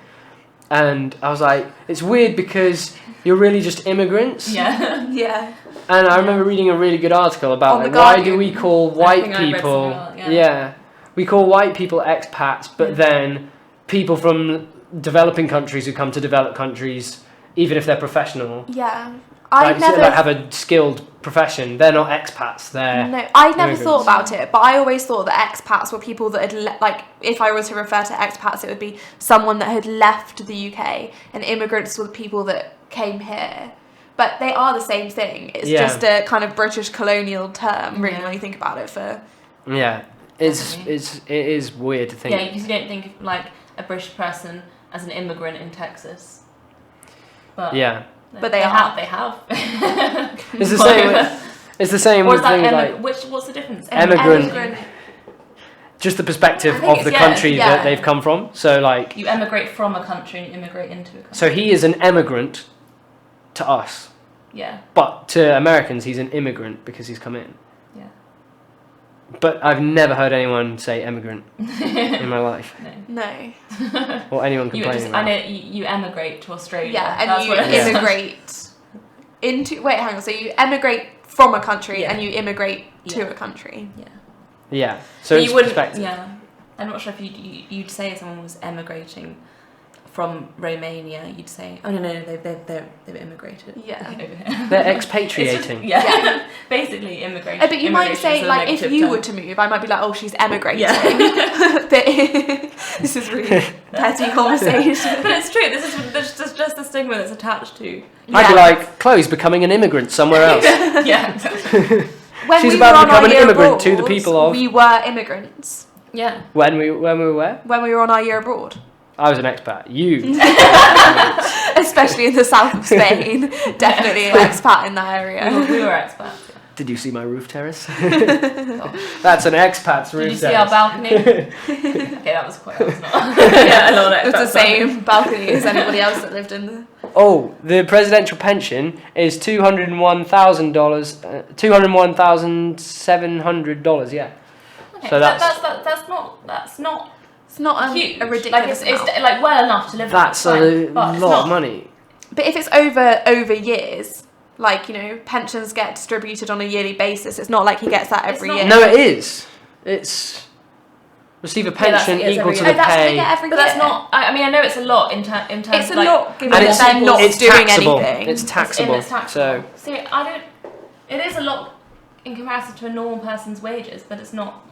and I was like, it's weird because you're really just immigrants. Yeah. Yeah. And I remember reading a really good article about like, why do we call white people... We call white people expats, but then people from developing countries who come to developed countries, even if they're professional... Yeah. have a skilled profession, they're not expats, they're... No, I never thought about it, but I always thought that expats were people that had... if I were to refer to expats, it would be someone that had left the UK, and immigrants were the people that came here. But they are the same thing. It's just a kind of British colonial term, really, when you think about it. Yeah, it is weird to think. Yeah, because you don't think of like a British person as an immigrant in Texas. But but they have. They have. It's the same. It's the same or is that thing. what's the difference? Emigrant. Just the perspective of the country that they've come from. So like you emigrate from a country and you immigrate into a country. So he is an emigrant to us. Yeah. But to Americans, he's an immigrant because he's come in. Yeah. But I've never heard anyone say immigrant in my life, No. or anyone You complaining just, about I it. know you emigrate to Australia. Yeah, and That's you what it is. immigrate into. Wait, hang on. So you emigrate from a country Yeah. and you immigrate to Yeah. a country. Yeah. Yeah, so But it's you wouldn't. perspective. Yeah. I'm not sure if you'd say if someone was emigrating from Romania, you'd say, oh no, they've immigrated. Yeah. over here. They're It's just- expatriating. yeah. Basically immigration. But you might say, Immigration is a like, if negative you term. were to move, I might be like, oh, she's emigrating. Yeah. But this is really petty conversation. But it's true. This is just the stigma that's attached to. I'd be Yeah. like, Chloe's becoming an immigrant somewhere else. Yeah. Exactly. When She's we about were to on become our an year immigrant to the abroad, people of- We were immigrants Yeah. when we were where? when we were on our year abroad. I was an expat. You. Especially in the south of Spain. Definitely an expat in that area. We were expats. Yeah. Did you see my roof terrace? That's an expat's roof Did you see terrace. our balcony? Okay, that was quite. That was not. Yeah, no, It was the same balcony as anybody else that lived in there. Oh, the presidential pension is $201,000. $201,700. Yeah. Okay, So that's that's not It's not huge. a ridiculous Like it's amount. like well enough to live. That's on, a but it's lot not. of money. But if it's over years, like, you know, pensions get distributed on a yearly basis. It's not like he gets that It's every not- year. No, it is. It's receive a that's- pension it's equal every to year. the Oh, that's what they pay. get every But year. that's not. I mean, I know it's a lot in terms. It's a like, lot given And that it's they're not it's doing taxable. anything. It's taxable. It's taxable. So See, I don't. It is a lot in comparison to a normal person's wages, but it's not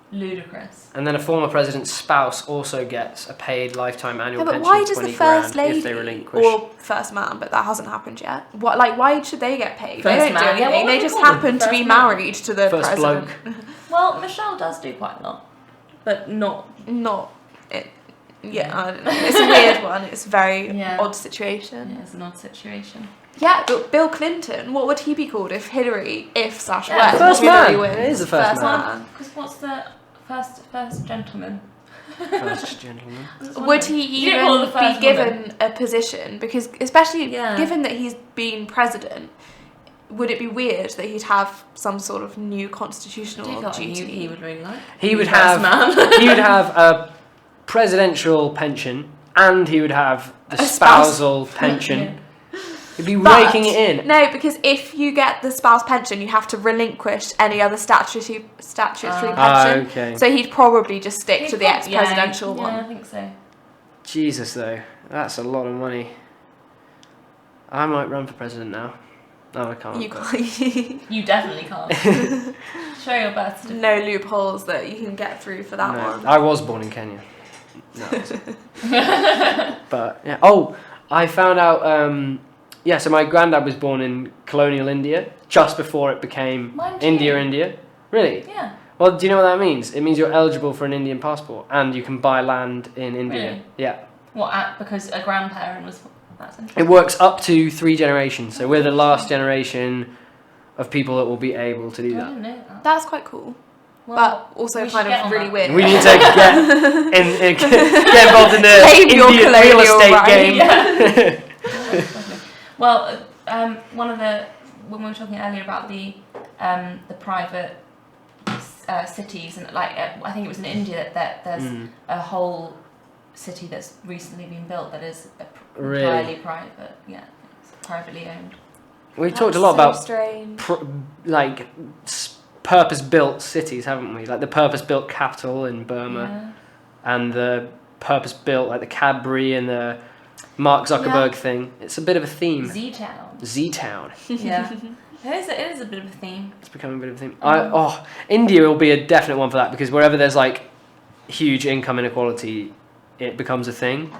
ludicrous. and then a former president's spouse also gets a paid lifetime annual Yeah, but pension why of does the 20 first grand lady if they relinquish. or first man, but that hasn't happened yet? What, like, why should they get paid? They First don't do man, yeah, anything. what would They we just call them? happen to First be man? married to the First president. Well, Michelle does do quite a lot, but not. Not it. Yeah, I don't know. It's a weird one. It's a very Yeah. odd situation. Yeah, it's an odd situation. Yeah, but Bill Clinton, what would he be called if Hillary, slash Yeah, when first Hillary man. wins? It is the first man. Because what's the first gentleman? First gentleman. Would he You don't call even the first be given a position? Because especially Yeah. given that he's been president, would it be weird that he'd have some sort of new constitutional Do you feel like duty? he would really like? He would First have man. he would have a presidential pension and he would have the A spouse. spousal pension. Yeah. He'd be But- raking it in. No, because if you get the spouse pension, you have to relinquish any other statutory pension. Okay. So he'd probably just stick He's to the got- ex-presidential yeah, one. Yeah, I think so. Jesus though, that's a lot of money. I might run for president now. No, I can't. You but- can't. You definitely can't. Show your birth certificate. No loopholes that you can get through for that No, one. I was born in Kenya. No, I wasn't. But yeah. Oh, I found out. Yeah, so my granddad was born in colonial India just before it became Mine too. India. Really? Yeah. Well, do you know what that means? It means you're eligible for an Indian passport and you can buy land in India. Really? Yeah. What? Because a grandparent was. That's It interesting. works up to 3 generations. So we're the last generation of people that will be able to do I that. didn't know that. That's quite cool, Well, but also we should kind get of on really that. weird. We need to get involved in the Claim your Indian real colonial estate right. game. Yeah. Well, one of the when we were talking earlier about the private cities and like I think it was in India that there's a whole city that's recently been built that is Really? entirely private. Yeah, it's privately owned. We've That's talked a lot so about strange. purpose-built cities, haven't we? Like the purpose-built capital in Burma, Yeah. and the purpose-built like the Cadbury and the Mark Zuckerberg thing. It's a bit of a theme. Z-Town. Z-Town. Yeah. It is a bit of a theme. It's becoming a bit of a theme. India will be a definite one for that because wherever there's like huge income inequality, it becomes a thing,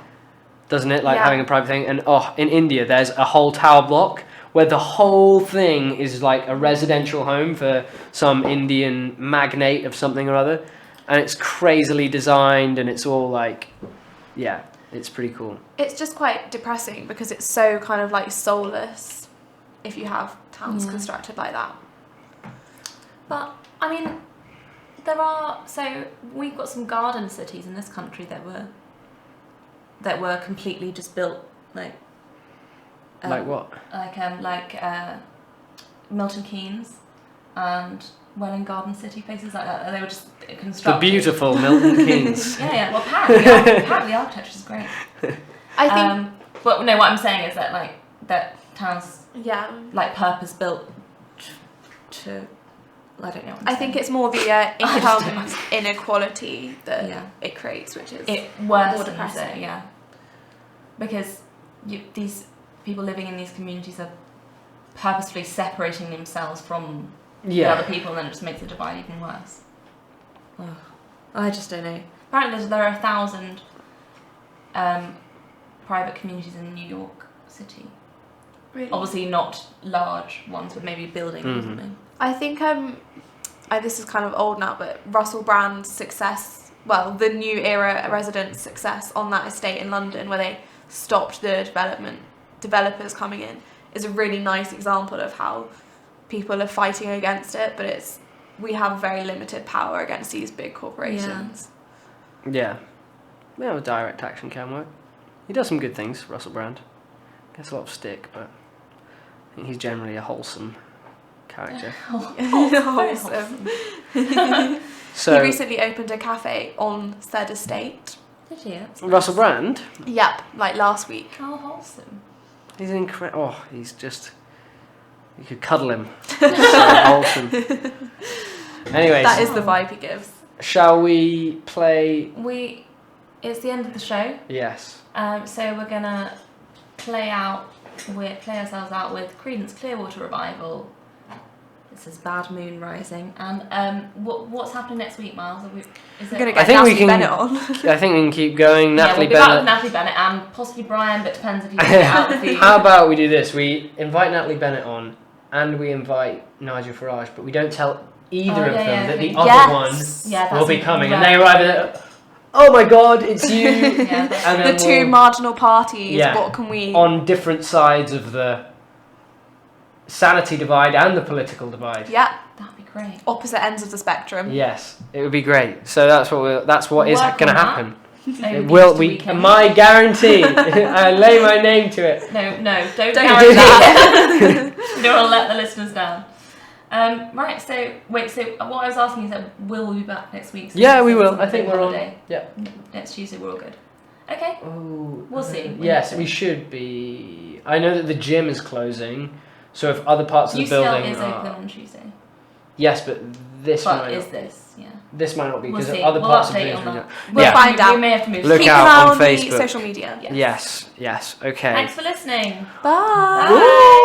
doesn't it? Like Yeah. having a private thing. And in India, there's a whole tower block where the whole thing is like a residential home for some Indian magnate of something or other, and it's crazily designed and it's all like, yeah, it's pretty cool. It's just quite depressing because it's so kind of like soulless if you have towns Yeah. constructed like that. But I mean, we've got some garden cities in this country that were completely just built like Like what? like Milton Keynes and Welwyn Garden City, places like that. They were just The constructed. beautiful Milton Keynes. Yeah. Well, apparently the architecture is great. I think But no, what I'm saying is that like that towns yeah. like purpose built to. I don't know. What I'm I think saying. it's more the income inequality that Yeah. it creates, which is it more worsens depressing. it, yeah. Because these people living in these communities are purposefully separating themselves from the other people, and then it just makes the divide even worse. Ugh. I just don't know. Apparently there are 1,000 private communities in New York City. Really? Obviously not large ones, but maybe buildings or something. I think this is kind of old now, but Russell Brand's success, well, the New Era residents' success on that estate in London, where they stopped the developers coming in, is a really nice example of how people are fighting against it, but we have very limited power against these big corporations. Yeah. Well, direct action can work. He does some good things, Russell Brand. Gets a lot of stick, but I think he's generally a wholesome character. Wholesome. So He recently opened a cafe on said estate. Did you? That's Russell nice. Brand, Yep, like last week. How wholesome. he's incredible. Oh, he's just. You could cuddle him. So wholesome. Anyways, That is the vibe he gives. shall we play? It's the end of the show. Yes. So we're gonna play ourselves out with Creedence Clearwater Revival. This is Bad Moon Rising. And what's happening next week, Miles? We're gonna I get think we Natalie can- Bennett on. I think we can keep going. Natalie we'll be back with Bennett. Natalie Bennett and possibly Brian, but depends if you can get out of the. How about we do this? We invite Natalie Bennett on, and we invite Nigel Farage, but we don't tell either of them that the okay. other Yes. one will be coming, and right. they arrive at. Oh my God, it's you! Yeah, that's And The then two we'll- marginal parties, Yeah. what can we... on different sides of the sanity divide and the political divide. Yeah, that'd be great. opposite ends of the spectrum. Yes, it would be great. So that's what is Work going to on happen. Over It the will. Easter We weekend. my guarantee. I lay my name to it. No, don't Don't guarantee do that. You don't want to let the listeners down. Right, so what I was asking is that will we be back next week? So Yeah, we it's will. a I think big we're on. holiday. Yeah. Next Tuesday we're all good. Okay. Oh, We'll see. Yes, we should be. I know that the gym is closing, so if other parts of the UCL building is are. open on Tuesday. Yes, but this But might is not. this? Yeah. This might not be We'll because see. other We'll parts of the update building. on that. We'll Yeah. find out. We may have to move. Look Keep out an eye on the Facebook. social media. Yes. Okay. Thanks for listening. Bye. Bye.